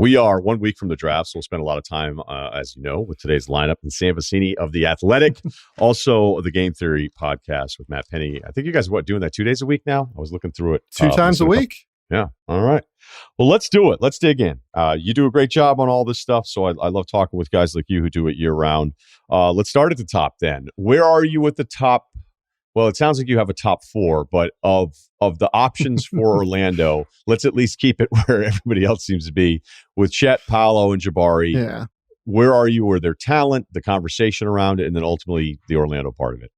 We are 1 week from the draft, so we'll spend a lot of time, as you know, with today's lineup. And Sam Vecenie of The Athletic, also the Game Theory podcast with Matt Penny. I think you guys are doing that 2 days a week now? I was looking through it. 2 times a week? Yeah. All right. Well, let's do it. Let's dig in. You do a great job on all this stuff, so I love talking with guys like you who do it year-round. Let's start at the top then. Where are you at the top? Well, it sounds like you have a top 4, but of the options for Orlando, let's at least keep it where everybody else seems to be with Chet, Paolo, and Jabari. Yeah. Where are you? Where their talent, the conversation around it, and then ultimately the Orlando part of it?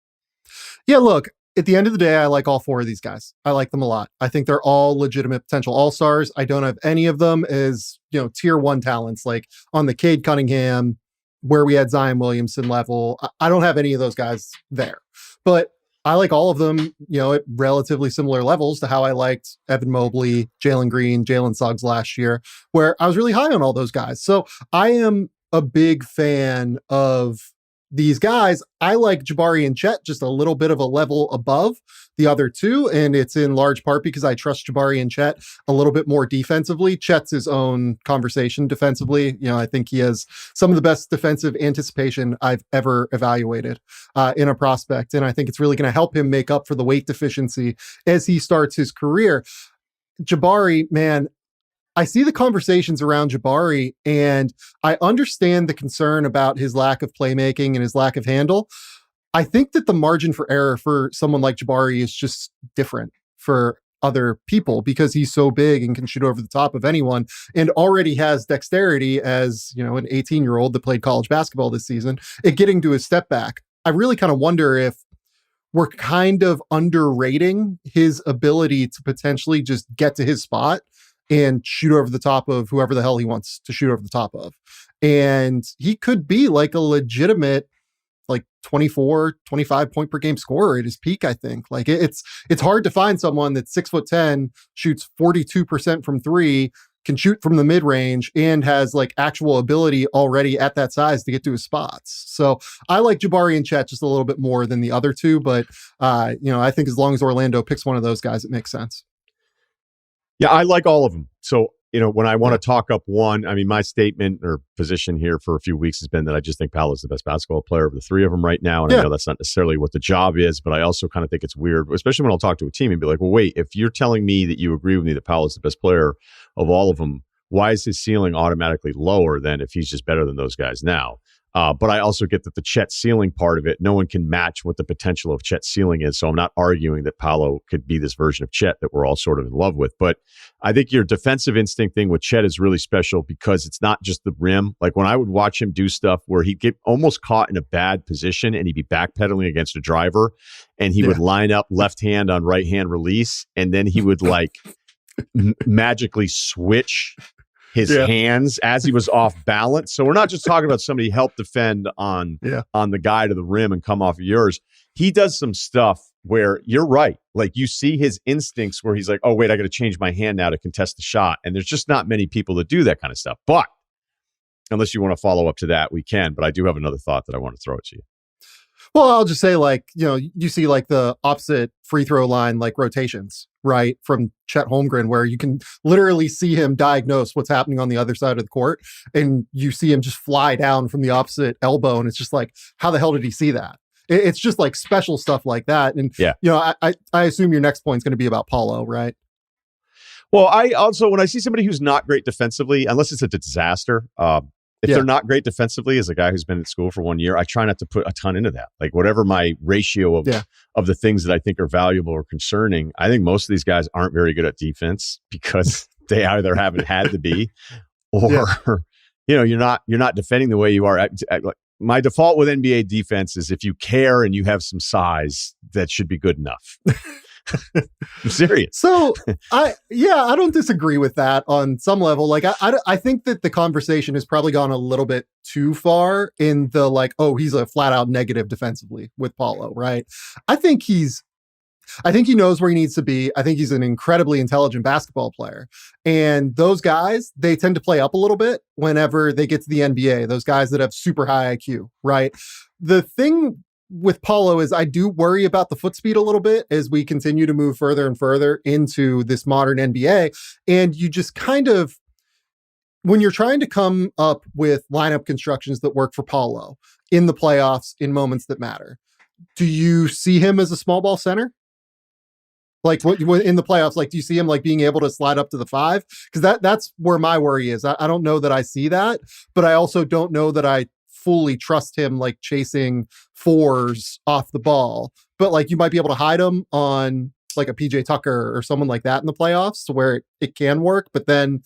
Yeah, look, at the end of the day, I like all 4 of these guys. I like them a lot. I think they're all legitimate potential all-stars. I don't have any of them as, tier 1 talents, like on the Cade Cunningham, where we had Zion Williamson level. I don't have any of those guys there. But I like all of them, at relatively similar levels to how I liked Evan Mobley, Jalen Green, Jalen Suggs last year, where I was really high on all those guys. So I am a big fan of these guys. I like Jabari and Chet just a little bit of a level above the other 2, and it's in large part because I trust Jabari and Chet a little bit more defensively. Chet's his own conversation defensively. I think he has some of the best defensive anticipation I've ever evaluated in a prospect, and I think it's really going to help him make up for the weight deficiency as he starts his career. Jabari, man, I see the conversations around Jabari, and I understand the concern about his lack of playmaking and his lack of handle. I think that the margin for error for someone like Jabari is just different for other people because he's so big and can shoot over the top of anyone and already has dexterity as, an 18-year-old that played college basketball this season at getting to his step back. I really kind of wonder if we're kind of underrating his ability to potentially just get to his spot and shoot over the top of whoever the hell he wants to shoot over the top of. And he could be like a legitimate, 24, 25 point per game scorer at his peak, I think. It's hard to find someone that's 6'10", shoots 42% from 3, can shoot from the mid range, and has actual ability already at that size to get to his spots. So I like Jabari and Chet just a little bit more than the other 2, but I think as long as Orlando picks one of those guys, it makes sense. Yeah, I like all of them. So, when I want to talk up one, my statement or position here for a few weeks has been that I just think Paolo's the best basketball player of the 3 of them right now. And I know that's not necessarily what the job is, but I also kind of think it's weird, especially when I'll talk to a team and be like, well, wait, if you're telling me that you agree with me that Paolo's the best player of all of them, why is his ceiling automatically lower than if he's just better than those guys now? But I also get that the Chet ceiling part of it, no one can match what the potential of Chet's ceiling is. So I'm not arguing that Paolo could be this version of Chet that we're all sort of in love with. But I think your defensive instinct thing with Chet is really special because it's not just the rim. Like when I would watch him do stuff where he'd get almost caught in a bad position and he'd be backpedaling against a driver and he would line up left hand on right hand release. And then he would magically switch his hands as he was off balance. So we're not just talking about somebody help defend on the guy to the rim and come off of yours. He does some stuff where you're right. You see his instincts where he's like, oh, wait, I got to change my hand now to contest the shot. And there's just not many people that do that kind of stuff. But unless you want to follow up to that, we can. But I do have another thought that I want to throw at you. Well, I'll just say you see the opposite free throw line, rotations, right? From Chet Holmgren, where you can literally see him diagnose what's happening on the other side of the court. And you see him just fly down from the opposite elbow. And it's just how the hell did he see that? It's just special stuff like that. And, I assume your next point is going to be about Paolo, right? Well, I also, when I see somebody who's not great defensively, unless it's a disaster, if they're not great defensively, as a guy who's been at school for 1 year, I try not to put a ton into that. Whatever my ratio of the things that I think are valuable or concerning, I think most of these guys aren't very good at defense because they either haven't had to be or, you're not defending the way you are. My default with NBA defense is if you care and you have some size, that should be good enough. I'm serious. So I don't disagree with that on some level. I think that the conversation has probably gone a little bit too far in the he's a flat out negative defensively with Paolo, right? I think he knows where he needs to be. I think he's an incredibly intelligent basketball player. And those guys, they tend to play up a little bit whenever they get to the NBA, those guys that have super high IQ, right? The thing with Paolo is I do worry about the foot speed a little bit as we continue to move further and further into this modern NBA. And you just kind of, when you're trying to come up with lineup constructions that work for Paolo in the playoffs in moments that matter, do you see him as a small ball center? Like what in the playoffs, like, do you see him like being able to slide up to the 5? Because that's where my worry is. I don't know that I see that, but I also don't know that I fully trust him like chasing 4s off the ball. But like you might be able to hide him on like a PJ Tucker or someone like that in the playoffs to where it can work. But then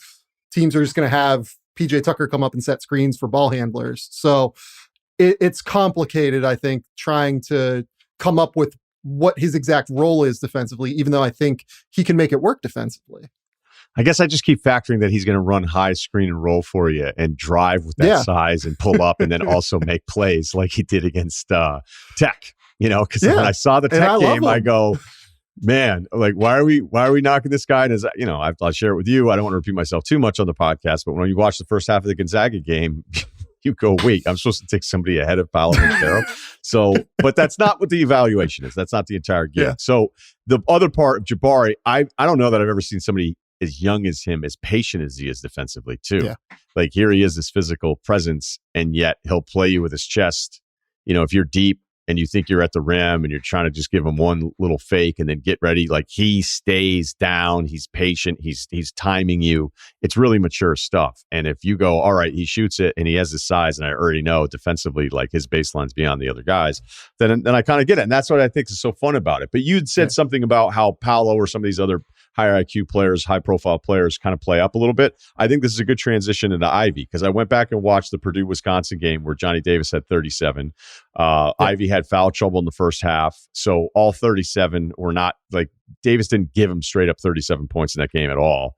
teams are just going to have PJ Tucker come up and set screens for ball handlers. So it's complicated, I think, trying to come up with what his exact role is defensively, even though I think he can make it work defensively. I guess I just keep factoring that he's going to run high screen and roll for you and drive with that size and pull up and then also make plays like he did against Tech, because when I saw the Tech game, I go, man, like, why are we knocking this guy? And as I'll share it with you. I don't want to repeat myself too much on the podcast, but when you watch the first half of the Gonzaga game, you go, wait, I'm supposed to take somebody ahead of Paolo Banchero. So, but that's not what the evaluation is. That's not the entire game. Yeah. So the other part of Jabari, I don't know that I've ever seen somebody as young as him, as patient as he is defensively too. Yeah. Like here he is, this physical presence, and yet he'll play you with his chest. If you're deep and you think you're at the rim and you're trying to just give him one little fake and then get ready, like he stays down, he's patient, he's timing you. It's really mature stuff. And if you go, all right, he shoots it and he has his size, and I already know defensively, like his baseline's beyond the other guys, then I kind of get it. And that's what I think is so fun about it. But you'd said something about how Paolo or some of these other higher IQ players, high profile players kind of play up a little bit. I think this is a good transition into Ivey, because I went back and watched the Purdue-Wisconsin game where Johnny Davis had 37. Ivey had foul trouble in the first half. So all 37 were not, like, Davis didn't give him straight up 37 points in that game at all.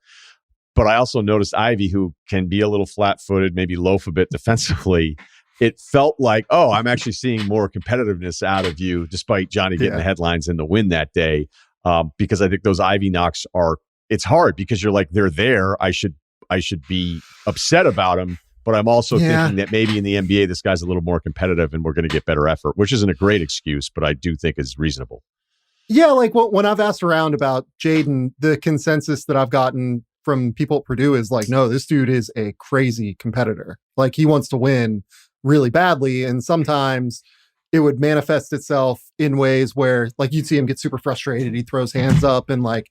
But I also noticed Ivey, who can be a little flat-footed, maybe loaf a bit defensively, it felt like, oh, I'm actually seeing more competitiveness out of you, despite Johnny getting the headlines in the win that day. Because I think those Ivey knocks it's hard because you're like, they're there. I should be upset about them, but I'm also thinking that maybe in the NBA, this guy's a little more competitive and we're going to get better effort, which isn't a great excuse, but I do think is reasonable. Yeah. Like when I've asked around about Jaden, the consensus that I've gotten from people at Purdue is like, no, this dude is a crazy competitor. Like he wants to win really badly. And sometimes it would manifest itself in ways where like you'd see him get super frustrated. He throws hands up and like,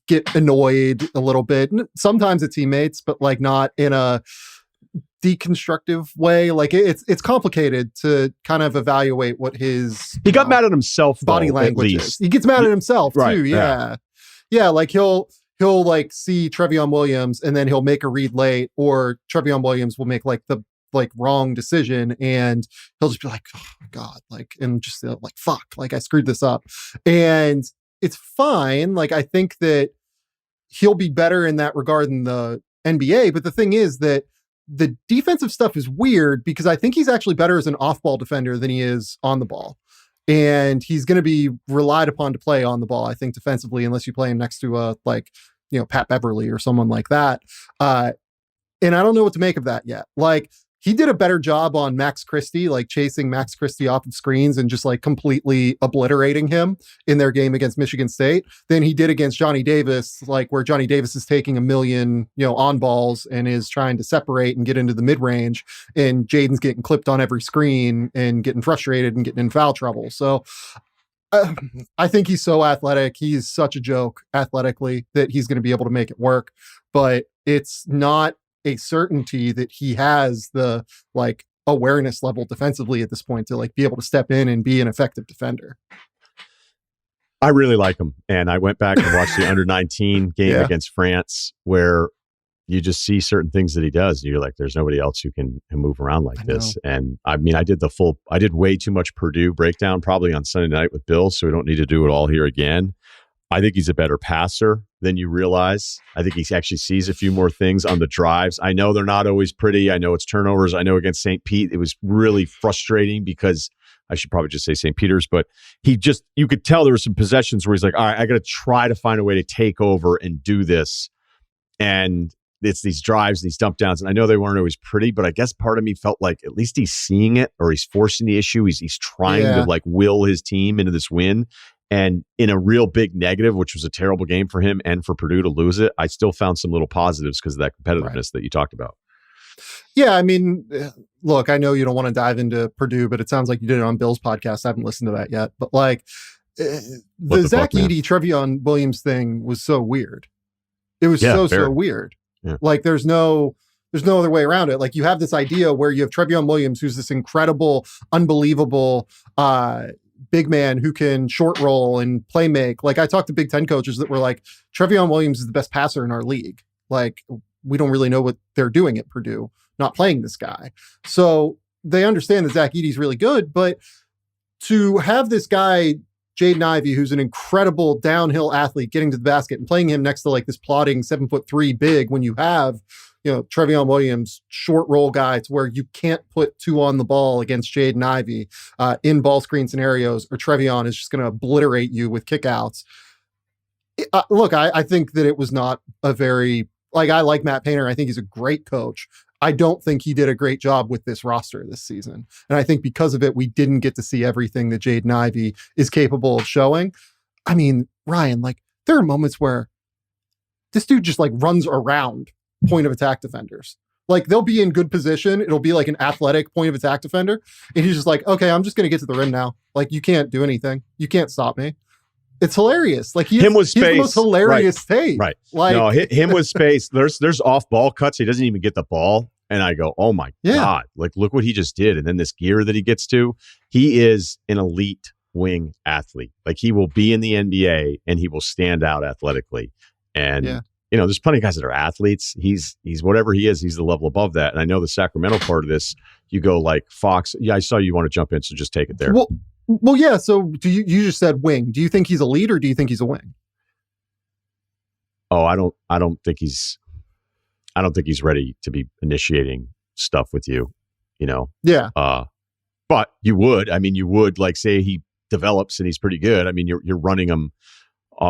get annoyed a little bit. Sometimes at teammates, but like not in a deconstructive way. Like it's complicated to kind of evaluate what he got mad at himself, body language is. He gets mad at himself too. Yeah. Like he'll like see Trevion Williams and then he'll make a read late, or Trevion Williams will make like the wrong decision and he'll just be like, oh my God, like, and just like, fuck, like I screwed this up. And it's fine. Like, I think that he'll be better in that regard in the NBA. But the thing is that the defensive stuff is weird because I think he's actually better as an off-ball defender than he is on the ball. And he's going to be relied upon to play on the ball, I think, defensively, unless you play him next to Pat Beverly or someone like that. And I don't know what to make of that yet. Like, he did a better job on Max Christie, like chasing Max Christie off of screens and just like completely obliterating him in their game against Michigan State than he did against Johnny Davis, like where Johnny Davis is taking a million, on balls and is trying to separate and get into the mid range, and Jaden's getting clipped on every screen and getting frustrated and getting in foul trouble. So I think he's so athletic. He's such a joke athletically that he's going to be able to make it work, but it's not a certainty that he has the like awareness level defensively at this point to like be able to step in and be an effective defender. I really like him. And I went back and watched the under 19 game against France, where you just see certain things that he does. And you're like, there's nobody else who can move around like this. And I mean, I did way too much Purdue breakdown probably on Sunday night with Bill. So we don't need to do it all here again. I think he's a better passer than you realize. I think he actually sees a few more things on the drives. I know they're not always pretty. I know it's turnovers. I know against St. Pete, it was really frustrating because I should probably just say St. Peter's, but you could tell there were some possessions where he's like, all right, I got to try to find a way to take over and do this. And it's these drives, these dump downs. And I know they weren't always pretty, but I guess part of me felt like at least he's seeing it, or he's forcing the issue. He's trying to like will his team into this win. And in a real big negative, which was a terrible game for him and for Purdue to lose it, I still found some little positives because of that competitiveness that you talked about. Yeah, I mean, look, I know you don't want to dive into Purdue, but it sounds like you did it on Bill's podcast. I haven't listened to that yet. But like the Zach Edey, Trevion Williams thing was so weird. It was so weird. Yeah. Like there's no other way around it. Like you have this idea where you have Trevion Williams, who's this incredible, unbelievable big man who can short roll and play make. Like I talked to Big Ten coaches that were like, Trevion Williams is the best passer in our league. Like we don't really know what they're doing at Purdue, not playing this guy. So they understand that Zach Edey's really good, but to have this guy, Jaden Ivey, who's an incredible downhill athlete, getting to the basket and playing him next to like this plodding 7'3" big when you have, Trevion Williams, short roll guy to where you can't put two on the ball against Jaden Ivey in ball screen scenarios, or Trevion is just going to obliterate you with kickouts. Look, I think that it was not a very, I like Matt Painter. I think he's a great coach. I don't think he did a great job with this roster this season. And I think because of it, we didn't get to see everything that Jaden Ivey is capable of showing. I mean, Ryan, there are moments where this dude just runs around point of attack defenders. They'll be in good position. It'll be like an athletic point of attack defender. And he's just okay, I'm just going to get to the rim now. You can't do anything. You can't stop me. It's hilarious. He's the most hilarious tape. Right. No, him with space. There's off ball cuts. He doesn't even get the ball. And I go, oh my God, look what he just did. And then this gear that he gets to, he is an elite wing athlete. He will be in the NBA and he will stand out athletically. And there's plenty of guys that are athletes. He's whatever he is, he's the level above that. And I know the Sacramento part of this, you go Fox. Yeah, I saw you want to jump in, so just take it there. Well, yeah. So do you just said wing. Do you think he's a lead or do you think he's a wing? Oh, I don't think he's ready to be initiating stuff with you, Yeah. But you would say he develops and he's pretty good. I mean, you're running him.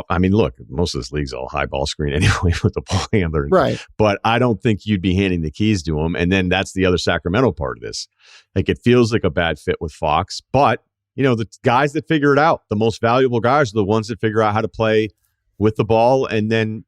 I mean, look, most of this league's all high ball screen anyway with the ball handler. Right. But I don't think you'd be handing the keys to him. And then that's the other Sacramento part of this. It feels like a bad fit with Fox, but the guys that figure it out, the most valuable guys are the ones that figure out how to play with the ball and then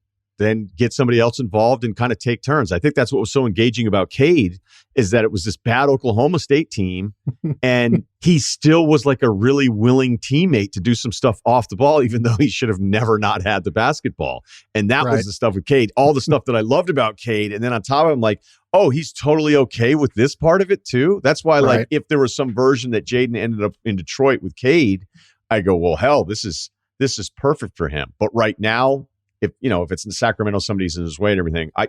get somebody else involved and kind of take turns. I think that's what was so engaging about Cade is that it was this bad Oklahoma State team and he still was a really willing teammate to do some stuff off the ball, even though he should have never not had the basketball. And that was the stuff with Cade, all the stuff that I loved about Cade. And then on top of him, oh, he's totally okay with this part of it too. That's why if there was some version that Jaden ended up in Detroit with Cade, I go, well, hell, this is perfect for him. But right now, if it's in Sacramento, somebody's in his way and everything. I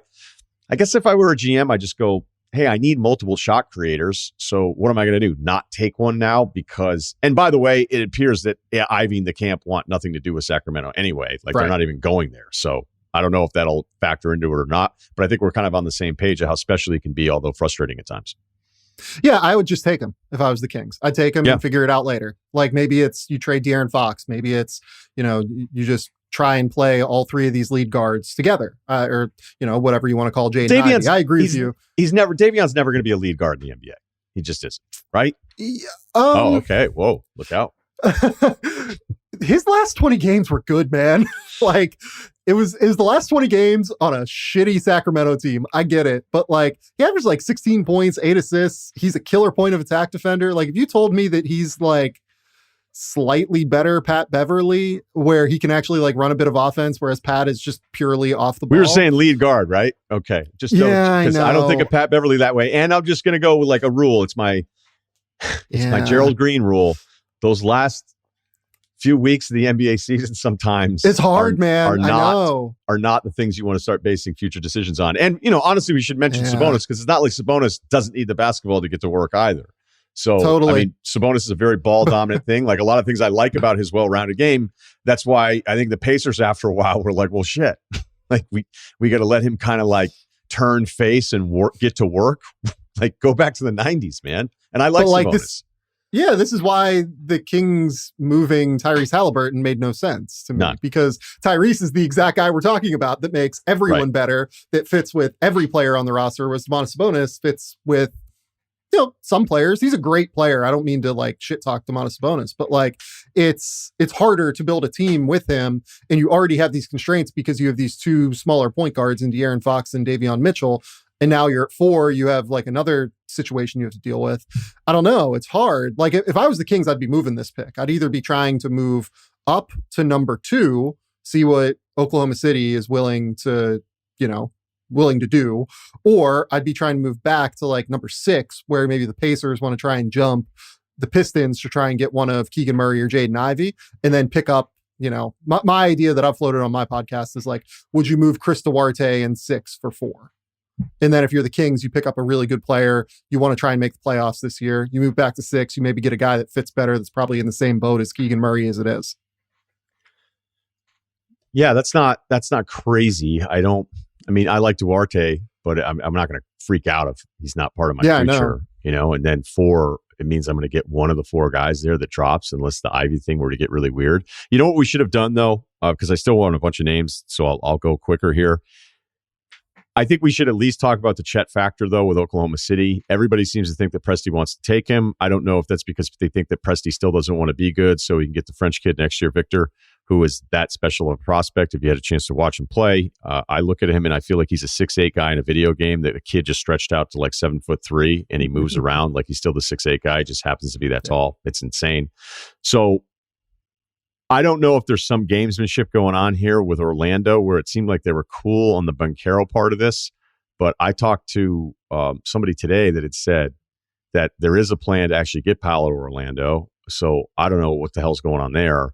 guess if I were a GM, I just go, hey, I need multiple shot creators. So what am I going to do? Not take one now because, and by the way, it appears that Ivey and the camp want nothing to do with Sacramento anyway. They're not even going there. So I don't know if that'll factor into it or not, but I think we're kind of on the same page of how special he can be, although frustrating at times. Yeah, I would just take him if I was the Kings. I'd take him and figure it out later. Maybe it's you trade De'Aaron Fox. Maybe it's, you just try and play all three of these lead guards together, or whatever you want to call Jaden Ivey. I agree with you. Davion's never going to be a lead guard in the NBA. He just isn't, right? Yeah, oh, okay. Whoa, look out. His last 20 games were good, man. It was the last 20 games on a shitty Sacramento team. I get it, but he averaged 16 points, 8 assists. He's a killer point of attack defender. If you told me that he's slightly better Pat Beverly, where he can actually run a bit of offense, whereas Pat is just purely off the ball. We were saying lead guard, right? Okay. Just because I don't think of Pat Beverly that way. And I'm just going to go with a rule. It's my Gerald Green rule. Those last few weeks of the NBA season sometimes it's hard, man. Are not the things you want to start basing future decisions on. And honestly, we should mention Sabonis because it's not like Sabonis doesn't need the basketball to get to work either. So, totally. I mean, Sabonis is a very ball-dominant thing. A lot of things I like about his well-rounded game. That's why I think the Pacers, after a while, were well, shit. We got to let him kind of turn face and get to work. Go back to the 90s, man. And I like Sabonis. This is why the Kings moving Tyrese Halliburton made no sense to me. Because Tyrese is the exact guy we're talking about that makes everyone better, that fits with every player on the roster, whereas Sabonis fits with some players. He's a great player. I don't mean to like shit talk Domantas Sabonis, but like it's harder to build a team with him, and you already have these constraints because you have these two smaller point guards in De'Aaron Fox and Davion Mitchell, and now you're at 4. You have like another situation you have to deal with. I don't know. It's hard. Like if I was the Kings, I'd be moving this pick. I'd either be trying to move up to number 2, see what Oklahoma City is willing to do, or I'd be trying to move back to like number 6, where maybe the Pacers want to try and jump the Pistons to try and get one of Keegan Murray or Jaden Ivey, and then pick up, my idea that I've floated on my podcast is like, would you move Chris Duarte in 6 for 4? And then if you're the Kings, you pick up a really good player, you want to try and make the playoffs this year, you move back to 6, you maybe get a guy that fits better, that's probably in the same boat as Keegan Murray as it is. Yeah, that's not crazy. I like Duarte, but I'm not going to freak out if he's not part of my future, and then 4, it means I'm going to get one of the 4 guys there that drops, unless the Ivy thing were to get really weird. You know what we should have done though? Because I still want a bunch of names, so I'll go quicker here. I think we should at least talk about the Chet factor, though, with Oklahoma City. Everybody seems to think that Presti wants to take him. I don't know if that's because they think that Presti still doesn't want to be good, so he can get the French kid next year, Victor, who is that special of a prospect. If you had a chance to watch him play, I look at him and I feel like he's a 6'8" guy in a video game, that the kid just stretched out to like 7'3", and he moves around like he's still the 6'8" guy. He just happens to be that tall. It's insane. So I don't know if there's some gamesmanship going on here with Orlando, where it seemed like they were cool on the Banchero part of this. But I talked to somebody today that had said that there is a plan to actually get Paolo to Orlando. So I don't know what the hell's going on there.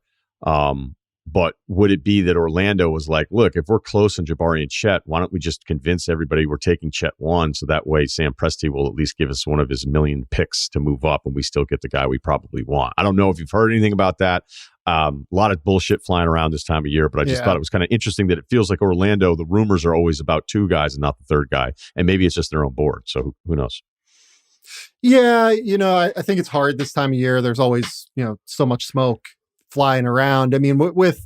But would it be that Orlando was like, look, if we're close on Jabari and Chet, why don't we just convince everybody we're taking Chet 1, so that way Sam Presti will at least give us one of his million picks to move up, and we still get the guy we probably want. I don't know if you've heard anything about that. A lot of bullshit flying around this time of year, but I just thought it was kind of interesting that it feels like Orlando, the rumors are always about 2 guys and not the 3rd guy, and maybe it's just their own board. So who knows? Yeah, I think it's hard this time of year. There's always, so much smoke flying around. I mean, with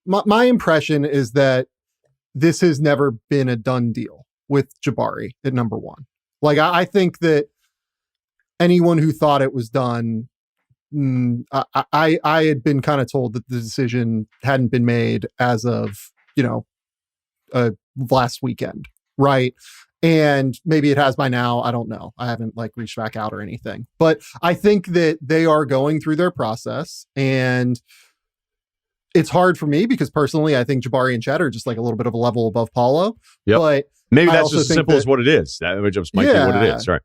my impression is that this has never been a done deal with Jabari at number 1. Like, I think that anyone who thought it was done, I had been kind of told that the decision hadn't been made as of, last weekend. Right. And maybe it has by now. I don't know. I haven't reached back out or anything, but I think that they are going through their process, and it's hard for me because personally, I think Jabari and Chet are just like a little bit of a level above Paolo. Yep. But maybe that's just as simple as what it is. That just might be what it is. Right.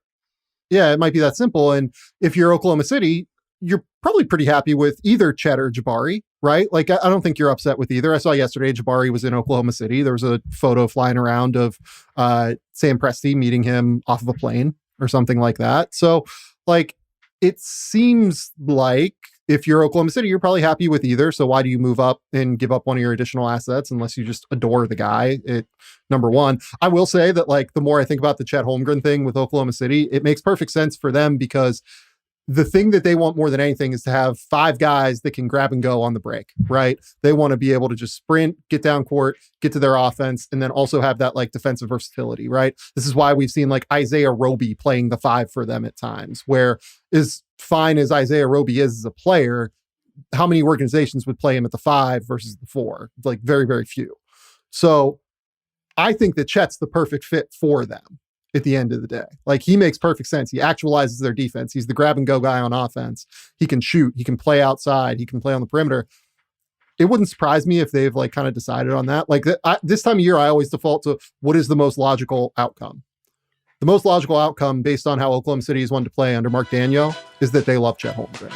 Yeah, it might be that simple. And if you're Oklahoma City, you're probably pretty happy with either Chet or Jabari, right? Like, I don't think you're upset with either. I saw yesterday Jabari was in Oklahoma City. There was a photo flying around of Sam Presti meeting him off of a plane or something like that. So, it seems like if you're Oklahoma City, you're probably happy with either. So why do you move up and give up one of your additional assets unless you just adore the guy at number 1? I will say that, the more I think about the Chet Holmgren thing with Oklahoma City, it makes perfect sense for them, because the thing that they want more than anything is to have 5 guys that can grab and go on the break, right? They want to be able to just sprint, get down court, get to their offense, and then also have that defensive versatility, right? This is why we've seen Isaiah Roby playing the 5 for them at times, where as fine as Isaiah Roby is as a player, how many organizations would play him at the 5 versus the 4? Very, very few. So I think that Chet's the perfect fit for them. At the end of the day, he makes perfect sense. He actualizes their defense. He's the grab and go guy on offense. He can shoot. He can play outside. He can play on the perimeter. It wouldn't surprise me if they've kind of decided on that. This time of year, I always default to what is the most logical outcome. The most logical outcome, based on how Oklahoma City has wanted to play under Mark Daniel, is that they love Chet Holmgren.